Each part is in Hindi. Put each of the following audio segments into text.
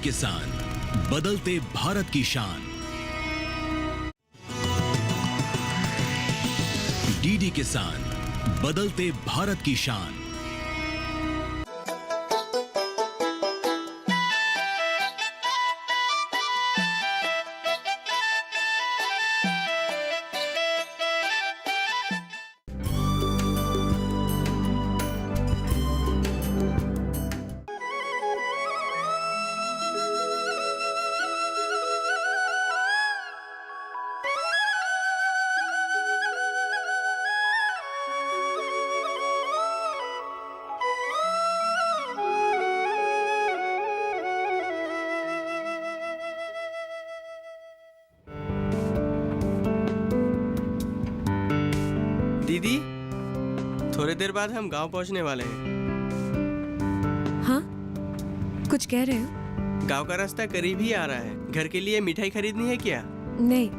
किसान, बदलते भारत की शान। डीडी किसान, बदलते भारत की शान। दीदी, थोड़ी देर बाद हम गांव पहुंचने वाले हैं। हाँ, कुछ कह रहे हो? गांव का रास्ता करीब ही आ रहा है। घर के लिए मिठाई खरीदनी है क्या? नहीं,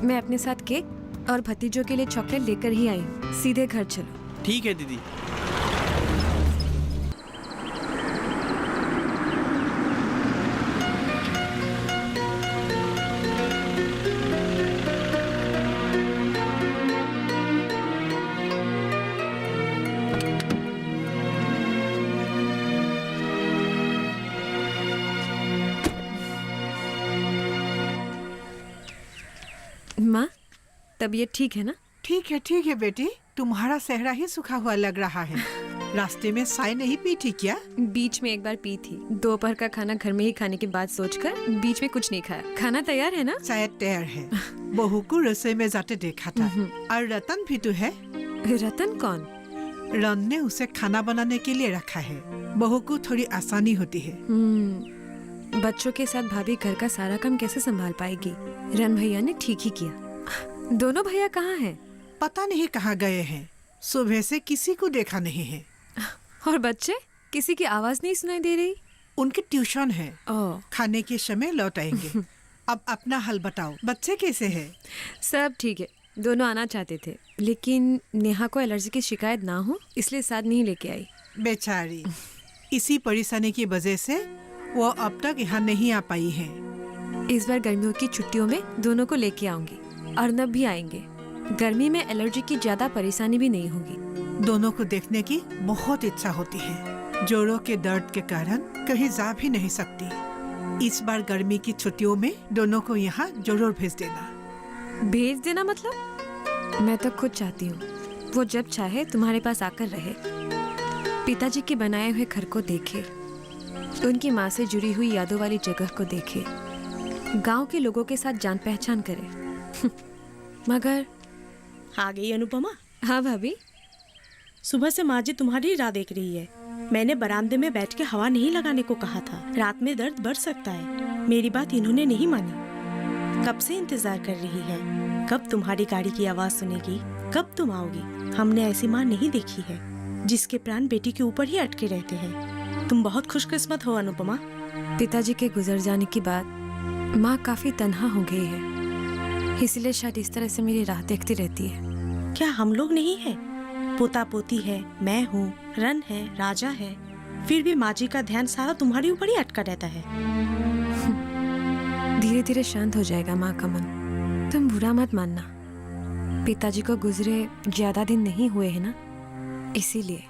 मैं अपने साथ केक और भतीजों के लिए चॉकलेट लेकर ही आई हूँ। सीधे घर चलो। ठीक है दीदी। माँ, तबीयत ठीक है ना? ठीक है बेटी, तुम्हारा सेहरा ही सूखा हुआ लग रहा है। रास्ते में चाय नहीं पी थी क्या? बीच में एक बार पी थी। दोपहर का खाना घर में ही खाने की बात सोचकर बीच में कुछ नहीं खाया। खाना तैयार है ना? शायद तैयार है। बहू को रसोई में जाते देखा था। और रतन भी तो है। रतन कौन? रन ने उसे खाना बनाने के लिए रखा है। बहू को थोड़ी आसानी होती है। बच्चों के साथ भाभी घर का सारा काम कैसे संभाल पाएगी? रन भैया ने ठीक ही किया। दोनों भैया कहाँ हैं? पता नहीं कहाँ गए हैं। सुबह से किसी को देखा नहीं है। और बच्चे? किसी की आवाज नहीं सुनाई दे रही। उनकी ट्यूशन है। ओह, खाने के समय लौट आएंगे। अब अपना हाल बताओ, बच्चे कैसे हैं? सब ठीक है। दोनों आना चाहते थे, लेकिन नेहा को एलर्जी की शिकायत ना हो इसलिए साथ नहीं लेके आई। बेचारी, इसी परेशानी की वजह से वो अब तक यहाँ नहीं आ पाई है। इस बार गर्मियों की छुट्टियों में दोनों को लेके आऊंगी। अर्नब भी आएंगे। गर्मी में एलर्जी की ज्यादा परेशानी भी नहीं होगी। दोनों को देखने की बहुत इच्छा होती है। जोड़ों के दर्द के कारण कहीं जा भी नहीं सकती। इस बार गर्मी की छुट्टियों में दोनों को यहाँ जरूर भेज देना। भेज देना मतलब? मैं तो खुद चाहती हूँ वो जब चाहे तुम्हारे पास आकर रहे, पिताजी के बनाए हुए घर को देखे, उनकी माँ से जुड़ी हुई यादों वाली जगह को देखे, गांव के लोगों के साथ जान पहचान करे। मगर आ गई अनुपमा? हाँ भाभी। सुबह से माँ जी तुम्हारी राह देख रही है। मैंने बरामदे में बैठ के हवा नहीं लगाने को कहा था। रात में दर्द बढ़ सकता है। मेरी बात इन्होंने नहीं मानी। कब से इंतजार कर रही है। कब तुम्हारी गाड़ी की आवाज सुनेगी, कब तुम आओगी। हमने ऐसी माँ नहीं देखी है जिसके प्राण बेटी के ऊपर ही अटके रहते हैं। तुम बहुत खुशकिस्मत हो अनुपमा। पिताजी के गुजर जाने के बाद माँ काफी तन्हा हो गई है, इसलिए शायद इस तरह से मेरी राह देखती रहती है। क्या हम लोग नहीं है? पोता पोती है, मैं हूँ, रन है, राजा है, फिर भी माँ जी का ध्यान सारा तुम्हारे ऊपर ही अटका रहता है। धीरे धीरे शांत हो जाएगा माँ का मन। तुम बुरा मत मानना। पिताजी को गुजरे ज्यादा दिन नहीं हुए हैं ना, इसीलिए।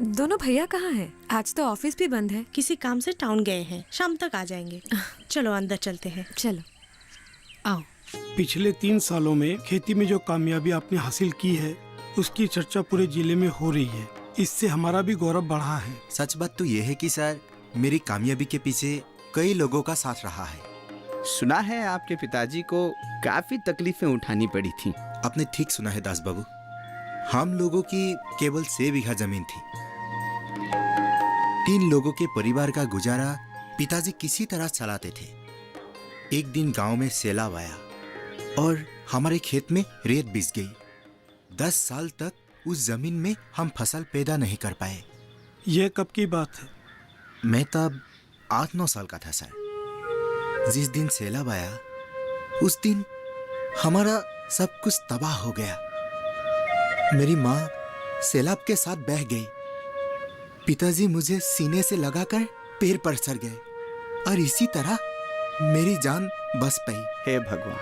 दोनों भैया कहाँ हैं? आज तो ऑफिस भी बंद है। किसी काम से टाउन गए हैं, शाम तक आ जाएंगे। चलो अंदर चलते हैं। चलो आओ। पिछले 3 सालों में खेती में जो कामयाबी आपने हासिल की है उसकी चर्चा पूरे जिले में हो रही है। इससे हमारा भी गौरव बढ़ा है। सच बात तो ये है कि सर, मेरी कामयाबी के पीछे कई लोगों का साथ रहा है। सुना है आपके पिताजी को काफी तकलीफें उठानी पड़ी थी। आपने ठीक सुना है दास बाबू। हम लोगों की केवल 6 बीघा जमीन थी। 3 लोगों के परिवार का गुजारा पिताजी किसी तरह चलाते थे। एक दिन गांव में सैलाब आया और हमारे खेत में रेत बिछ गई। 10 साल तक उस जमीन में हम फसल पैदा नहीं कर पाए। यह कब की बात है? मैं तब 8-9 साल का था सर। जिस दिन सैलाब आया उस दिन हमारा सब कुछ तबाह हो गया। मेरी माँ सैलाब के साथ बह गई। पिताजी मुझे सीने से लगाकर पैर पर सर गए और इसी तरह मेरी जान बच पाई। हे भगवान।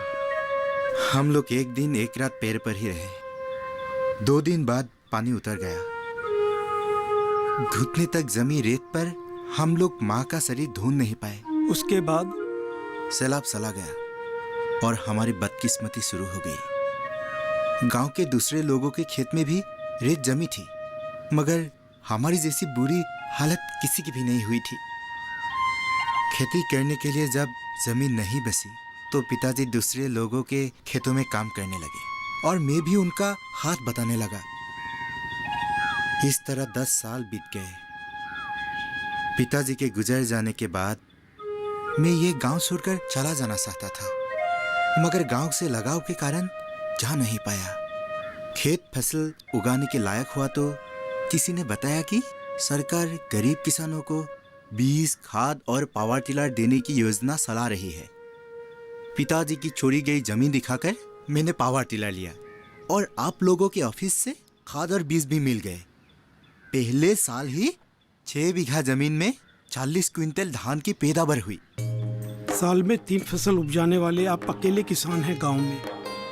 हम लोग एक दिन एक रात पैर पर ही रहे। 2 दिन बाद पानी उतर गया। घुटने तक जमी रेत पर हम लोग माँ का शरीर ढूंढ नहीं पाए। उसके बाद सैलाब चला गया और हमारी बदकिस्मती शुरू हो गई। गांव के दूसरे लोगों के खेत में भी रेत जमी थी, मगर हमारी जैसी बुरी हालत किसी की भी नहीं हुई थी। खेती करने के लिए जब जमीन नहीं बची तो पिताजी दूसरे लोगों के खेतों में काम करने लगे और मैं भी उनका हाथ बताने लगा। इस तरह 10 साल बीत गए। पिताजी के गुजर जाने के बाद मैं ये गांव छोड़कर चला जाना चाहता था, मगर गांव से लगाव के कारण जा नहीं पाया। खेत फसल उगाने के लायक हुआ तो किसी ने बताया कि सरकार गरीब किसानों को बीज, खाद और पावर टिलर देने की योजना चला रही है। पिताजी की छोड़ी गई जमीन दिखाकर मैंने पावर टिलर लिया और आप लोगों के ऑफिस से खाद और बीज भी मिल गए। पहले साल ही 6 बीघा जमीन में 40 क्विंटल धान की पैदावार हुई। साल में 3 फसल उपजाने वाले आप अकेले किसान हैं गांव में।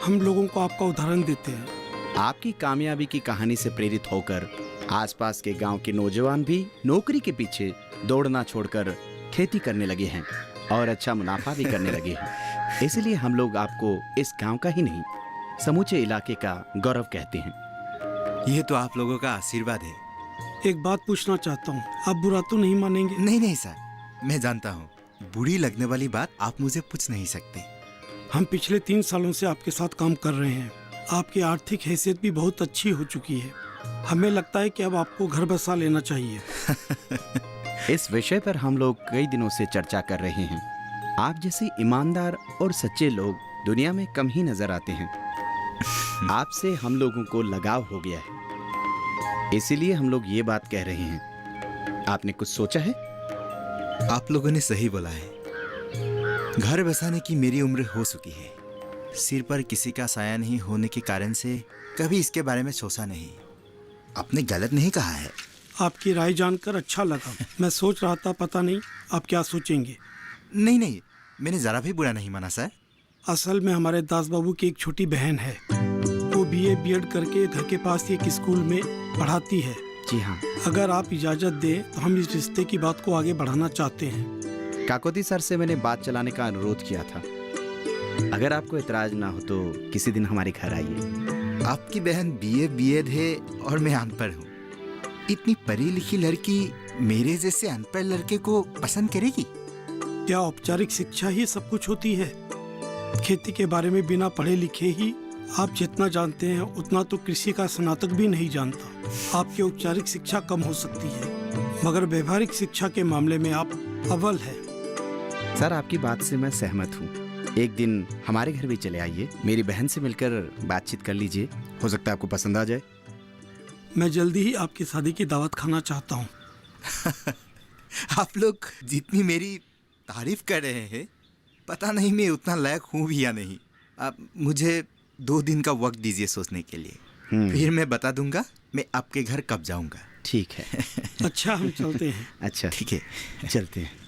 हम लोगों को आपका उदाहरण देते हैं। आपकी कामयाबी की कहानी से प्रेरित होकर आसपास के गांव के नौजवान भी नौकरी के पीछे दौड़ना छोड़कर खेती करने लगे हैं और अच्छा मुनाफा भी करने लगे हैं। इसलिए हम लोग आपको इस गांव का ही नहीं, समूचे इलाके का गौरव कहते हैं। ये तो आप लोगों का आशीर्वाद है। एक बात पूछना चाहता हूँ, आप बुरा तो नहीं मानेंगे? नहीं नहीं सर, मैं जानता हूँ बुरी लगने वाली बात आप मुझे पूछ नहीं सकते। हम पिछले 3 सालों से आपके साथ काम कर रहे हैं। आपकी आर्थिक हैसियत भी बहुत अच्छी हो चुकी है। हमें लगता है कि अब आपको घर बसा लेना चाहिए। इस विषय पर हम लोग कई दिनों से चर्चा कर रहे हैं। आप जैसे ईमानदार और सच्चे लोग दुनिया में कम ही नजर आते हैं। आपसे हम लोगों को लगाव हो गया है, इसीलिए हम लोग ये बात कह रहे हैं। आपने कुछ सोचा है? आप लोगों ने सही बोला है। घर बसाने की मेरी उम्र हो चुकी है। सिर पर किसी का साया नहीं होने के कारण से कभी इसके बारे में सोचा नहीं। आपने गलत नहीं कहा है। आपकी राय जानकर अच्छा लगा। मैं सोच रहा था पता नहीं आप क्या सोचेंगे। नहीं नहीं, मैंने जरा भी बुरा नहीं माना सर। असल में हमारे दास बाबू की एक छोटी बहन है। वो BA BEd करके घर के पास ही एक स्कूल में पढ़ाती है। जी हाँ। अगर आप इजाजत दें तो हम इस रिश्ते की बात को आगे बढ़ाना चाहते हैं। काकोती सर से मैंने बात चलाने का अनुरोध किया था। अगर आपको इतराज ना हो तो किसी दिन हमारे घर आइए। आपकी बहन BA BEd है और मैं अनपढ़ हूँ। इतनी पढ़ी लिखी लड़की मेरे जैसे अनपढ़ लड़के को पसंद करेगी? क्या औपचारिक शिक्षा ही सब कुछ होती है? खेती के बारे में बिना पढ़े लिखे ही आप जितना जानते हैं उतना तो कृषि का स्नातक भी नहीं जानता। आपकी औपचारिक शिक्षा कम हो सकती है, मगर व्यवहारिक शिक्षा के मामले में आप अव्वल है। सर, आपकी बात से मैं सहमत हूँ। एक दिन हमारे घर भी चले आइए, मेरी बहन से मिलकर बातचीत कर लीजिए। हो सकता है आपको पसंद आ जाए। मैं जल्दी ही आपकी शादी की दावत खाना चाहता हूँ। आप लोग जितनी मेरी तारीफ कर रहे हैं, पता नहीं मैं उतना लायक हूँ भी या नहीं। आप मुझे 2 दिन का वक्त दीजिए सोचने के लिए, फिर मैं बता दूंगा मैं आपके घर कब जाऊंगा। ठीक है। अच्छा, हम चलते हैं। अच्छा ठीक है, चलते हैं।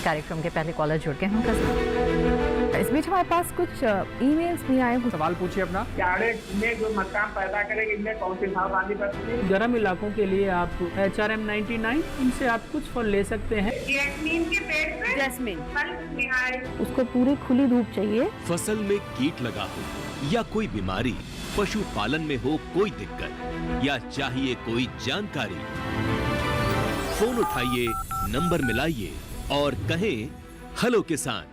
कार्यक्रम के पहले कॉलर जुड़ गए हैं। इस बीच हमारे पास कुछ ईमेल्स भी आए हैं। सवाल पूछिए अपना। में जो मकान पैदा करेंगे इनमें कौन सी सावधानी बरतनी है? गर्म इलाकों के लिए आप HRM 99 इनसे आप कुछ फल ले सकते हैं। जैस्मीन के पेड़ पे जैस्मिन, फल निहार। उसको पूरी खुली धूप चाहिए। फसल में कीट लगा हो या कोई बीमारी, पशुपालन में हो कोई दिक्कत या चाहिए कोई जानकारी, फोन उठाइए, नंबर मिलाइए और कहें हेलो किसान।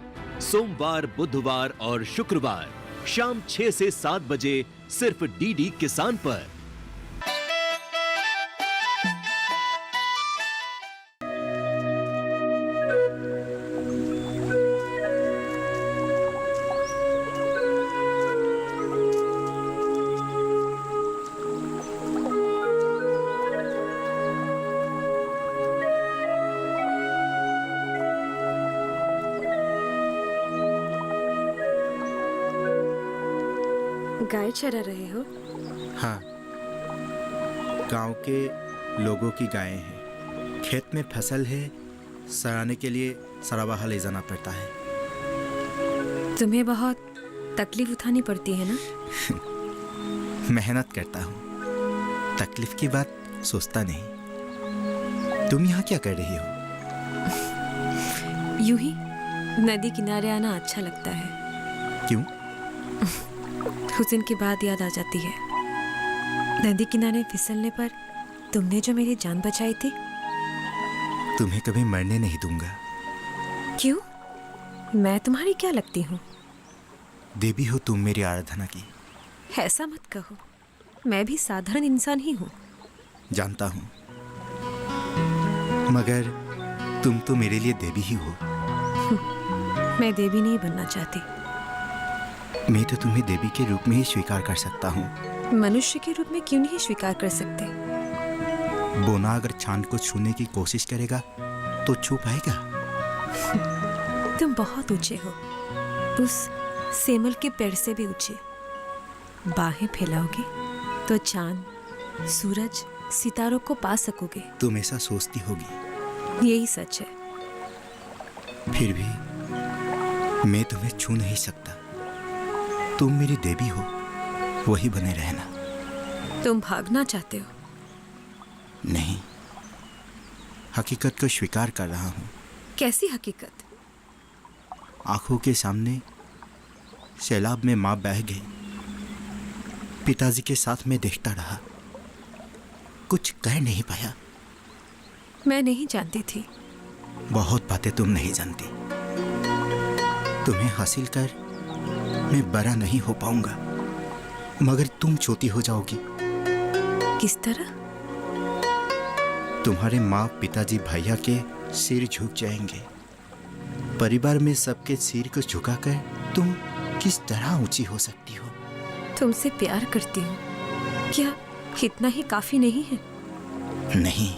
सोमवार, बुधवार और शुक्रवार शाम 6 से 7 बजे सिर्फ DD किसान पर। गाय चरा रहे हो? हाँ, गांव के लोगों की गायें हैं। खेत में फसल है, सराने के लिए सराबाहा ले जाना पड़ता है। तुम्हें बहुत तकलीफ उठानी पड़ती है ना? मेहनत करता हूँ, तकलीफ की बात सोचता नहीं। तुम यहाँ क्या कर रही हो? यूं ही नदी किनारे आना अच्छा लगता है। क्यों? उस दिन की बात याद आ जाती है। नदी किनारे फिसलने पर तुमने जो मेरी जान बचाई थी। तुम्हें कभी मरने नहीं दूंगा। क्यों? मैं तुम्हारी क्या लगती हूँ? देवी हो तुम मेरी आराधना की। ऐसा मत कहो, मैं भी साधारण इंसान ही हूँ। जानता हूँ, मगर तुम तो मेरे लिए देवी ही हो। मैं देवी नहीं बनना चाहती। मैं तो तुम्हें देवी के रूप में ही स्वीकार कर सकता हूँ। मनुष्य के रूप में क्यों नहीं स्वीकार कर सकते? बोना अगर चांद को छूने की कोशिश करेगा तो छू पाएगा? तुम बहुत ऊंचे हो, उस सेमल के पेड़ से भी ऊंचे। बाहें फैलाओगे तो चांद, सूरज, सितारों को पा सकोगे। तुम ऐसा सोचती होगी। यही सच है। फिर भी मैं तुम्हें छू नहीं सकता। तुम मेरी देवी हो, वही बने रहना। तुम भागना चाहते हो? नहीं, हकीकत को स्वीकार कर रहा हूँ। कैसी हकीकत? आंखों के सामने सैलाब में माँ बह गई। पिताजी के साथ मैं देखता रहा, कुछ कह नहीं पाया। मैं नहीं जानती थी। बहुत बातें तुम नहीं जानती। तुम्हें हासिल कर मैं बड़ा नहीं हो पाऊंगा, मगर तुम छोटी हो जाओगी। किस तरह? तुम्हारे माँ, पिताजी, भैया के सिर झुक जाएंगे। परिवार में सबके सिर को झुकाकर तुम किस तरह ऊंची हो सकती हो? तुमसे प्यार करती हूँ, क्या इतना ही काफी नहीं है? नहीं,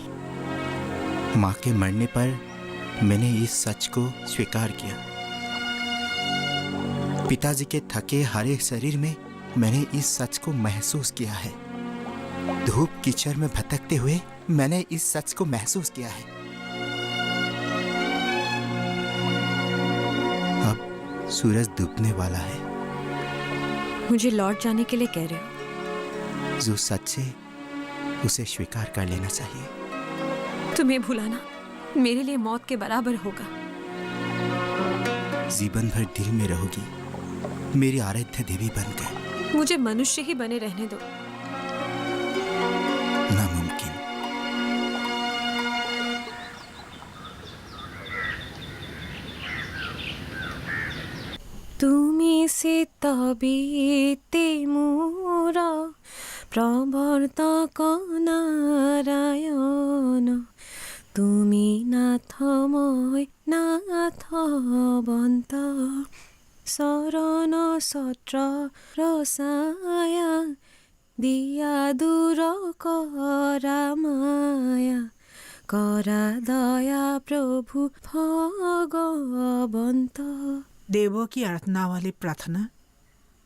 माँ के मरने पर मैंने इस सच को स्वीकार किया। पिताजी के थके हारे शरीर में मैंने इस सच को महसूस किया है। धूप कीचड़ में भटकते हुए मैंने इस सच को महसूस किया है। अब सूरज डूबने वाला है। मुझे लौट जाने के लिए कह रहे हो? जो सच है उसे स्वीकार कर लेना चाहिए। तुम्हें भुलाना मेरे लिए मौत के बराबर होगा। जीवन भर दिल में रहोगी, मेरी आराध्य देवी बनकर। मुझे मनुष्य ही बने रहने दो। नामुमकिन। तुमी से तबिते मोरा प्रवर्तक नारायण, তুমি নাথময় নাথবন্ত শরণ সত্র রসায়া দিয়া দূর করা মায়া করা দয়া প্রভু ভগবন্ত। देवों की आराधना वाली प्रार्थना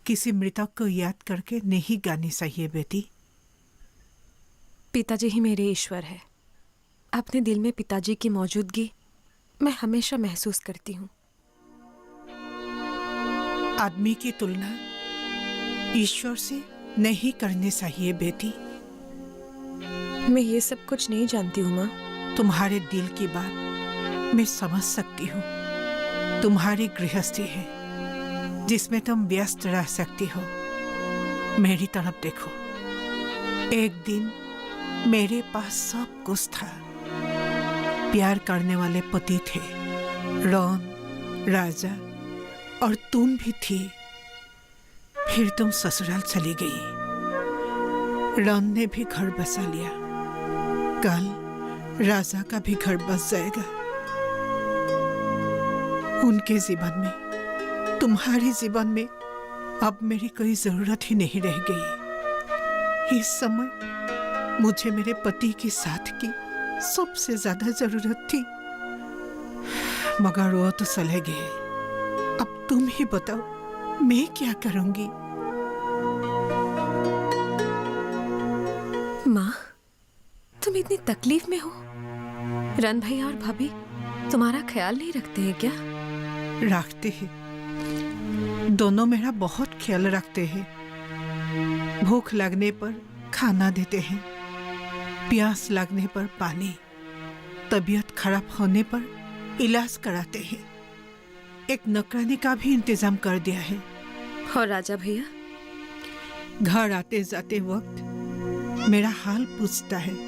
किसी मृतक को याद करके नहीं गानी चाहिए बेटी। पिताजी ही मेरे ईश्वर है। अपने दिल में पिताजी की मौजूदगी मैं हमेशा महसूस करती हूँ। आदमी की तुलना ईश्वर से नहीं करनी चाहिए बेटी। मैं ये सब कुछ नहीं जानती हूँ माँ। तुम्हारे दिल की बात मैं समझ सकती हूँ। तुम्हारी गृहस्थी है जिसमें तुम व्यस्त रह सकती हो। मेरी तरफ देखो। एक दिन मेरे पास सब कुछ था। प्यार करने वाले पति थे, रॉन, राजा, और तुम भी थी। फिर तुम ससुराल चली गई। रॉन ने भी घर बसा लिया। कल राजा का भी घर बस जाएगा। उनके जीवन में, तुम्हारे जीवन में अब मेरी कोई जरूरत ही नहीं रह गई। इस समय मुझे मेरे पति के साथ की सबसे ज्यादा जरूरत थी, मगर वो तो चले गए। अब तुम ही बताओ मैं क्या करूंगी? तुम इतनी तकलीफ में हो। रन भैया और भाभी तुम्हारा ख्याल नहीं रखते हैं क्या? रखते हैं, दोनों मेरा बहुत ख्याल रखते हैं। भूख लगने पर खाना देते हैं, प्यास लगने पर पानी, तबीयत खराब होने पर इलाज कराते हैं। एक नौकरानी का भी इंतजाम कर दिया है। और राजा भैया? घर आते जाते वक्त मेरा हाल पूछता है।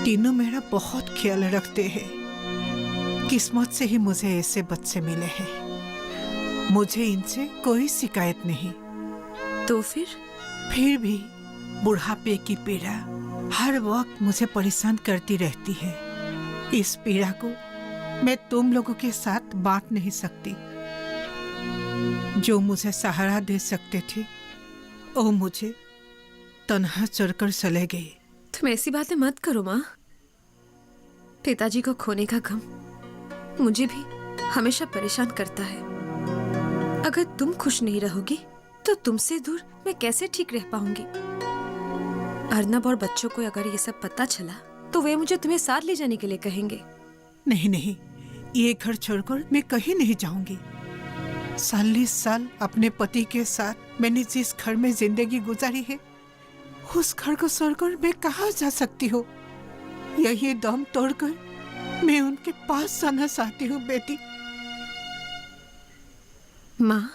तीनों मेरा बहुत ख्याल रखते हैं। किस्मत से ही मुझे ऐसे बच्चे मिले हैं। मुझे इनसे कोई शिकायत नहीं। तो फिर भी बुढ़ापे की पीड़ा हर वक्त मुझे परेशान करती रहती है। इस पीड़ा को मैं तुम लोगों के साथ बांट नहीं सकती। जो मुझे सहारा दे सकते थे वो मुझे तन्हा चढ़कर चले गए। तुम ऐसी बातें मत करो माँ। पिताजी को खोने का गम मुझे भी हमेशा परेशान करता है। अगर तुम खुश नहीं रहोगी तो तुमसे दूर मैं कैसे ठीक रह पाऊंगी? अर्नब और बच्चों को अगर ये सब पता चला तो वे मुझे तुम्हें साथ ले जाने के लिए कहेंगे। नहीं, ये घर छोड़कर मैं कहीं नहीं जाऊंगी। 40 साल अपने पति के साथ मैंने जिस घर में जिंदगी गुजारी है, उस घर को छोड़कर मैं कहाँ जा सकती हूँ? यही दम तोड़कर मैं उनके पास जाना चाहती हूँ बेटी। माँ,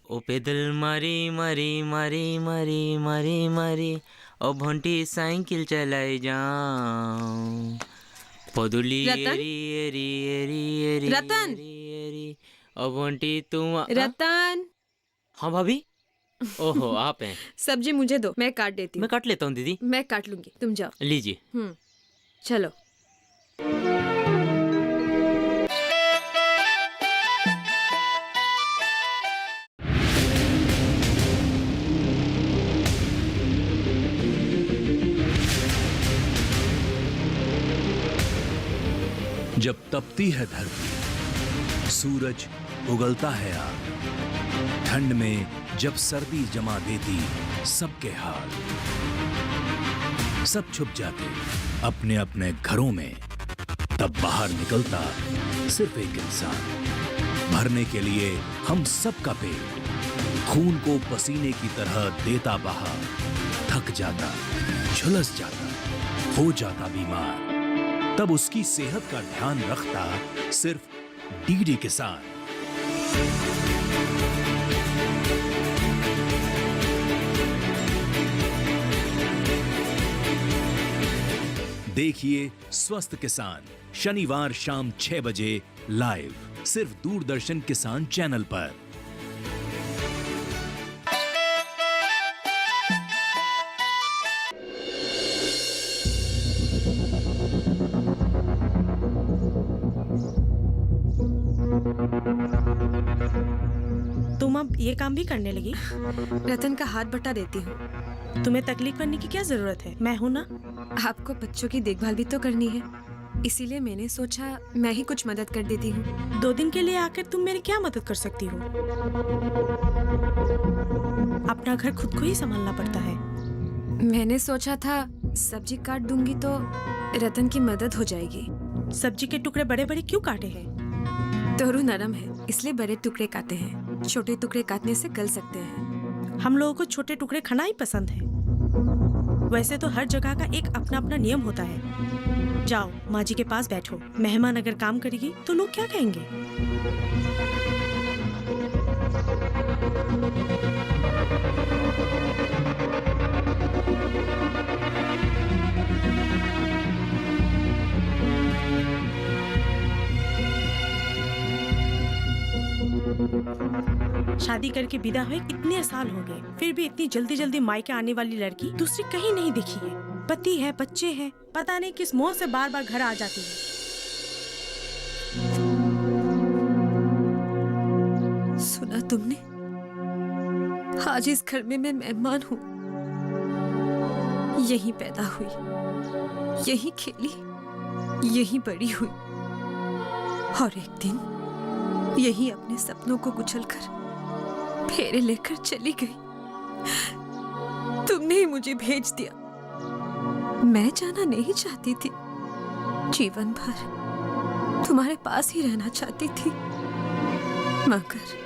ओ पैदल मारी मारी मारी मारी मारी मारी, ओ भंटी साइकिल चलाई जाऊं, पदुली रतन? एरी एरी एरी एरी रतन? एरी एरी, ओ भंटी तुम रतन। हाँ भाभी। ओहो आप हैं। सब्जी मुझे दो, मैं काट देती हूँ। मैं काट लेता हूँ दीदी। मैं काट लूंगी, तुम जाओ। लीजिए। चलो। जब तपती है धरती, सूरज उगलता है आग, ठंड में जब सर्दी जमा देती सबके हाल, सब छुप जाते अपने अपने घरों में, तब बाहर निकलता सिर्फ एक इंसान, भरने के लिए हम सबका पेट, खून को पसीने की तरह देता बहा, थक जाता, झुलस जाता, हो जाता बीमार, तब उसकी सेहत का ध्यान रखता सिर्फ डीडी किसान। देखिए स्वस्थ किसान शनिवार शाम 6 बजे लाइव सिर्फ दूरदर्शन किसान चैनल पर। तुम अब ये काम भी करने लगी? रतन का हाथ बटा देती हूँ। तुम्हें तकलीफ करने की क्या जरूरत है? मैं हूँ ना। आपको बच्चों की देखभाल भी तो करनी है, इसीलिए मैंने सोचा मैं ही कुछ मदद कर देती हूँ। 2 दिन के लिए आकर तुम मेरी क्या मदद कर सकती हो? अपना घर खुद को ही संभालना पड़ता है। मैंने सोचा था सब्जी काट दूंगी तो रतन की मदद हो जाएगी। सब्जी के टुकड़े बड़े बड़े क्यों काटे हैं? तोरू नरम है इसलिए बड़े टुकड़े काटे हैं, छोटे टुकड़े काटने से गल सकते हैं। हम लोगों को छोटे टुकड़े खाना ही पसंद है। वैसे तो हर जगह का एक अपना अपना नियम होता है। जाओ माँ जी के पास बैठो। मेहमान अगर काम करेगी तो लोग क्या कहेंगे? शादी करके विदा हुए कितने साल हो गए, फिर भी इतनी जल्दी जल्दी मायके आने वाली लड़की दूसरी कहीं नहीं दिखी है। पति है, बच्चे हैं, पता नहीं किस मोह से बार बार घर आ जाती है। सुना तुमने? आज इस घर में मैं मेहमान हूँ। यहीं पैदा हुई, यहीं खेली, यहीं बड़ी हुई और एक दिन यहीं अपने सपनों को कुचलकर फेरे लेकर चली गई। तुमने ही मुझे भेज दिया। मैं जाना नहीं चाहती थी, जीवन भर तुम्हारे पास ही रहना चाहती थी, मगर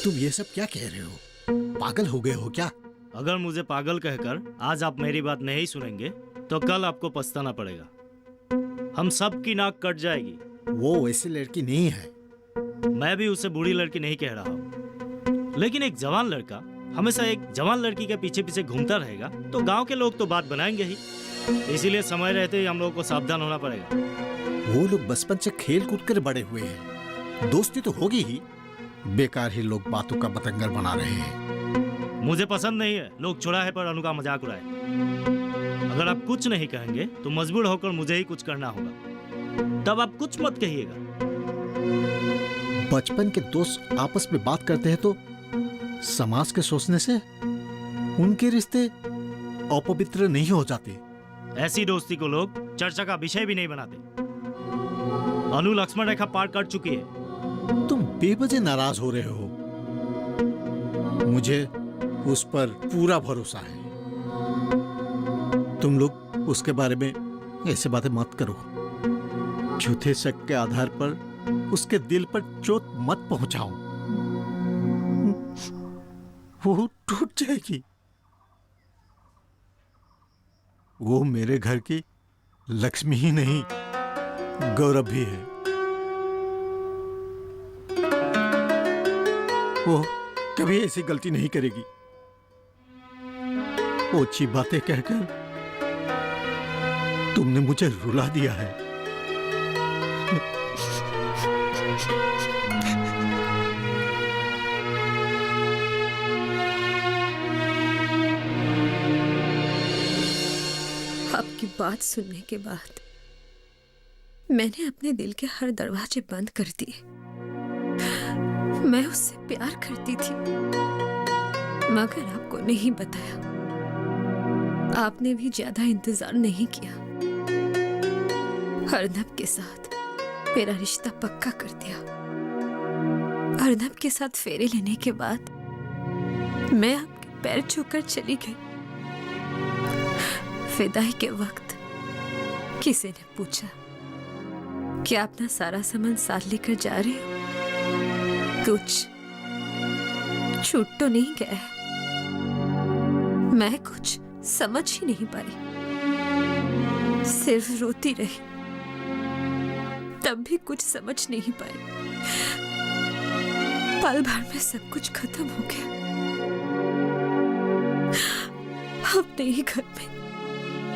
तुम ये सब क्या कह रहे हो? पागल हो गए हो क्या? अगर मुझे पागल कहकर आज आप मेरी बात नहीं सुनेंगे तो कल आपको पछताना पड़ेगा। हम सब की नाक कट जाएगी। वो वैसी लड़की नहीं है। मैं भी उसे बुरी लड़की नहीं कह रहा हूँ, लेकिन एक जवान लड़का हमेशा एक जवान लड़की के पीछे पीछे घूमता रहेगा तो गांव के लोग तो बात बनाएंगे ही। इसीलिए समय रहते ही हम लोगों को सावधान होना पड़ेगा। वो लोग बचपन से खेल कूद कर बड़े हुए हैं, दोस्ती तो होगी ही। बेकार ही लोग बातों का बतंगड़ बना रहे हैं। मुझे पसंद नहीं है लोग चौराहे पर अनु का मजाक उड़ाए। अगर आप कुछ नहीं कहेंगे तो मजबूर होकर मुझे ही कुछ करना होगा, तब आप कुछ मत कहिएगा। बचपन के दोस्त आपस में बात करते हैं तो समाज के सोचने से उनके रिश्ते अपवित्र नहीं हो जाते। ऐसी दोस्ती को लोग चर्चा का विषय भी नहीं बनाते। अनु लक्ष्मण रेखा पार कर चुकी है। तुम बेवजह नाराज हो रहे हो। मुझे उस पर पूरा भरोसा है। तुम लोग उसके बारे में ऐसे बातें मत करो। झूठे शक के आधार पर उसके दिल पर चोट मत पहुंचाओ, वो टूट जाएगी। वो मेरे घर की लक्ष्मी ही नहीं, गौरव भी है। वो कभी ऐसी गलती नहीं करेगी। ओछी बातें कहकर तुमने मुझे रुला दिया है। आपकी बात सुनने के बाद मैंने अपने दिल के हर दरवाजे बंद कर दिए। मैं उससे प्यार करती थी, मगर आपको नहीं बताया। आपने भी ज्यादा इंतजार नहीं किया। अर्नब के साथ मेरा रिश्ता पक्का कर दिया। अर्नब के साथ फेरे लेने के बाद मैं आपके पैर छूकर चली गई। विदाई के वक्त किसी ने पूछा, क्या अपना सारा सामान साथ लेकर जा रहे हो? कुछ छूट तो नहीं गया है? मैं कुछ समझ ही नहीं पाई, सिर्फ रोती रही। तब भी कुछ समझ नहीं पाई। पल भर में सब कुछ खत्म हो गया। अपने ही घर में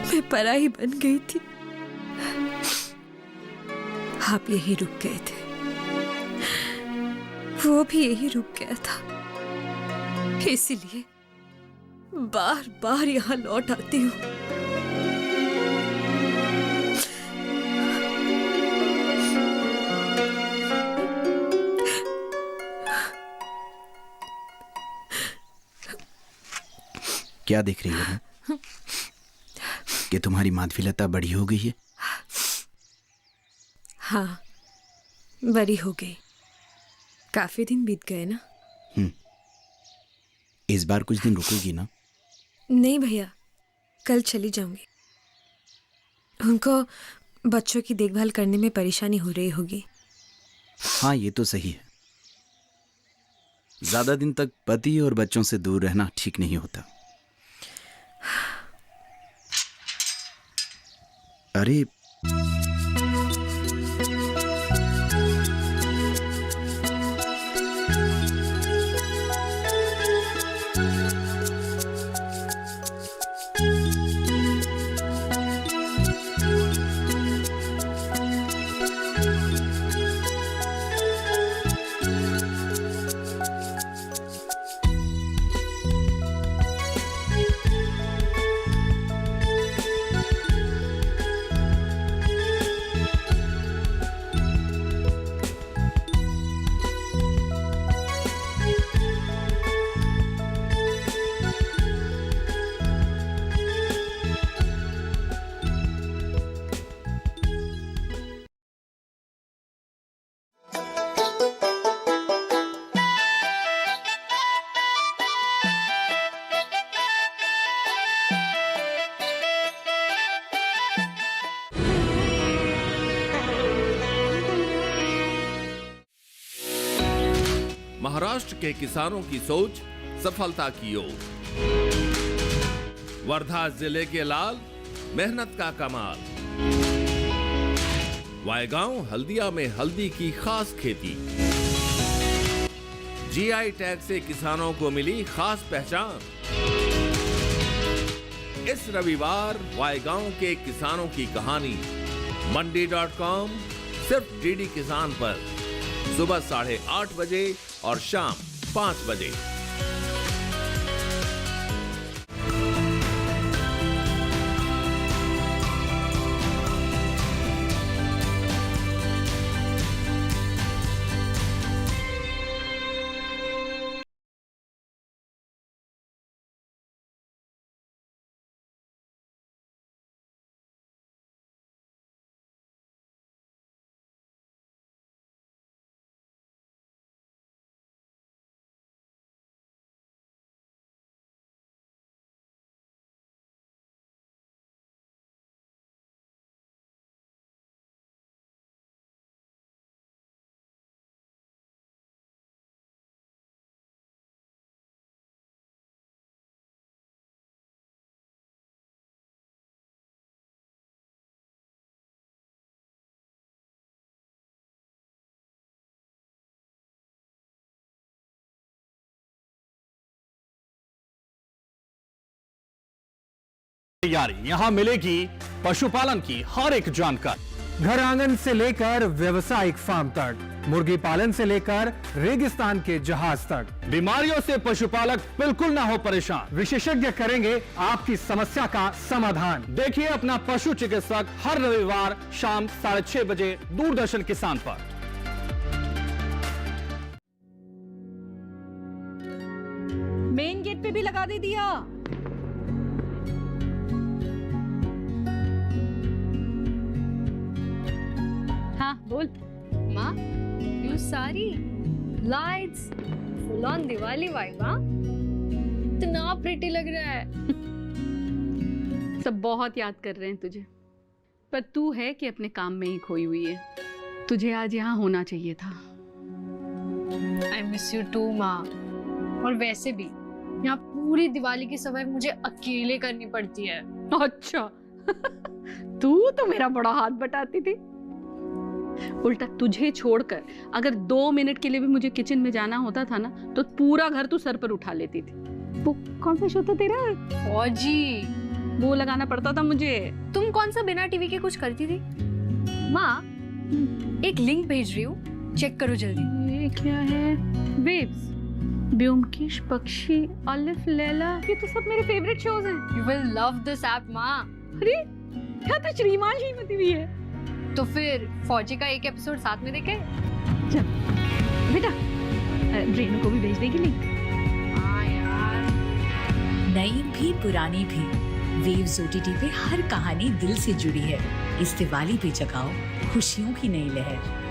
मैं पराई बन गई थी। आप यही रुक गए थे, वो भी यही रुक गया था। इसीलिए बार बार यहाँ लौट आती हूँ। क्या देख रही हो कि तुम्हारी माधवीलता बड़ी हो गई है? हाँ, बड़ी हो गई। काफी दिन बीत गए ना। इस बार कुछ दिन रुकेगी ना? नहीं भैया, कल चली जाऊंगी। उनको बच्चों की देखभाल करने में परेशानी हो रही होगी। हाँ, ये तो सही है। ज्यादा दिन तक पति और बच्चों से दूर रहना ठीक नहीं होता। अरे महाराष्ट्र के किसानों की सोच सफलता की ओर। वर्धा जिले के लाल मेहनत का कमाल। वायगांव हल्दिया में हल्दी की खास खेती। जीआई टैग से किसानों को मिली खास पहचान। इस रविवार वायगांव के किसानों की कहानी मंडी.com सिर्फ डीडी किसान पर सुबह 8:30 बजे और शाम 5 बजे। यहाँ मिलेगी पशुपालन की हर एक जानकारी। घर आंगन से लेकर व्यावसायिक फार्म तक, मुर्गी पालन से लेकर रेगिस्तान के जहाज तक, बीमारियों से पशुपालक बिल्कुल ना हो परेशान। विशेषज्ञ करेंगे आपकी समस्या का समाधान। देखिए अपना पशु चिकित्सक हर रविवार शाम 6:30 बजे दूरदर्शन किसान पर। मेन गेट पे भी लगा दे दिया। हाँ बोल। माँ, यू सारी lights full on Diwali vibe. हाँ, इतना प्रिटी लग रहा है। सब बहुत याद कर रहे हैं तुझे, पर तू है कि अपने काम में ही खोई हुई है। तुझे आज यहाँ होना चाहिए था। आई मिस यू टू माँ। और वैसे भी यहाँ पूरी दिवाली की सफाई मुझे अकेले करनी पड़ती है। अच्छा तू तो मेरा बड़ा हाथ बटाती थी। उल्टा तुझे छोड़कर अगर 2 मिनट के लिए भी मुझे किचन में जाना होता था ना, तो पूरा घर तू सर पर उठा लेती थी। वो कौन सा शो था तेरा? फौजी। वो लगाना पड़ता था मुझे। तुम कौन सा बिना टीवी के कुछ करती थी? माँ, एक लिंक भेज रही हूँ, चेक करो जल्दी। ये क्या है? वेव्स, ब्योमकेश पक्षी, अलिफ लैला, ये तो सब मेरे फेवरेट शोज हैं। You will love this app, माँ। अरे क्या तो श्रीमान श्रीमती भी है। तो फिर फौजी का एक एपिसोड साथ में देखे। चल बेटा, रेनू को भी भेज देगी लिंक। हाँ यार। नई भी पुरानी भी, वेव्स OTT पे हर कहानी दिल से जुड़ी है। इस दिवाली पे जगाओ खुशियों की नई लहर।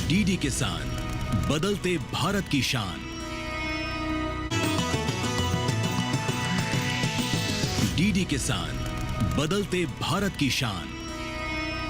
डीडी किसान, बदलते भारत की शान। डीडी किसान, बदलते भारत की शान।